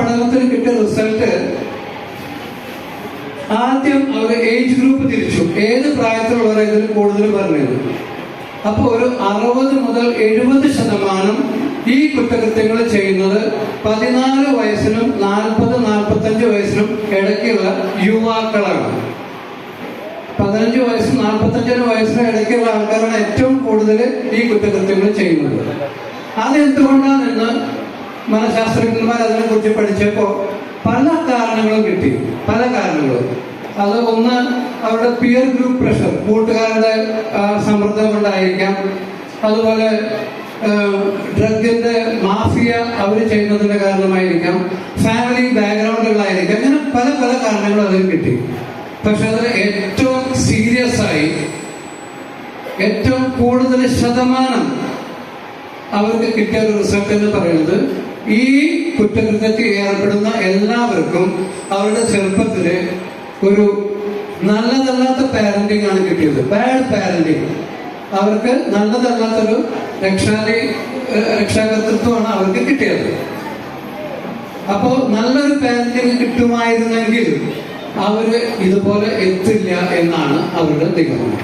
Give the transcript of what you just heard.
പഠനത്തിന് കിട്ടിയ റിസൾട്ട് ആദ്യം അവർ ഏജ് ഗ്രൂപ്പ് തിരിച്ചു, ഏത് പ്രായത്തിലുള്ളവരെ ഇതിൽ കൂടുതൽ പറഞ്ഞത്. അപ്പോൾ ഒരു 60 മുതൽ 70% ഈ കുറ്റകൃത്യങ്ങൾ ചെയ്യുന്നത് 14 വയസ്സിനും 40-45 വയസ്സിനും ഇടയ്ക്കുള്ള യുവാക്കളാണ്. 15 വയസ്സും 45 വയസ്സിനും ഇടയ്ക്കുള്ള ആൾക്കാരാണ് ഏറ്റവും കൂടുതൽ ഈ കുറ്റകൃത്യങ്ങൾ ചെയ്യുന്നത്. അതെന്തുകൊണ്ടാണെന്ന് മനഃശാസ്ത്രജ്ഞന്മാർ അതിനെ കുറിച്ച് പഠിച്ചപ്പോൾ പല കാരണങ്ങളും കിട്ടി, പല കാരണങ്ങളും. അത് ഒന്ന് അവരുടെ പിയർ ഗ്രൂപ്പ് പ്രഷർ, കൂട്ടുകാരുടെ സമ്മർദ്ദം കൊണ്ടായിരിക്കാം. അതുപോലെ ഡ്രഗിന്റെ മാഫിയ അവർ ചെയ്യുന്നതിന്റെ കാരണമായിരിക്കാം, ഫാമിലി ബാക്ക്ഗ്രൗണ്ടുകളായിരിക്കാം. അങ്ങനെ പല പല കാരണങ്ങളും അതിൽ കിട്ടി. പക്ഷെ അതിൽ ഏറ്റവും സീരിയസ് ആയി ഏറ്റവും കൂടുതൽ ശതമാനം അവർക്ക് കിട്ടിയ ഒരു റിസൾട്ട് എന്ന് പറയുന്നത്, ഈ കുറ്റകൃത്യത്തിൽ ഏർപ്പെടുന്ന എല്ലാവർക്കും അവരുടെ ചെറുപ്പത്തില് ഒരു നല്ലതല്ലാത്ത പാരന്റിങ് ആണ് കിട്ടിയത്. Bad parenting. അവർക്ക് നല്ലതല്ലാത്തൊരു രക്ഷാകർതൃത്വമാണ് അവർക്ക് കിട്ടിയത്. അപ്പോ നല്ലൊരു പാരന്റിങ് കിട്ടുമായിരുന്നെങ്കിൽ അവര് ഇതുപോലെ എത്തില്ല എന്നാണ് അവരുടെ നിഗമനം.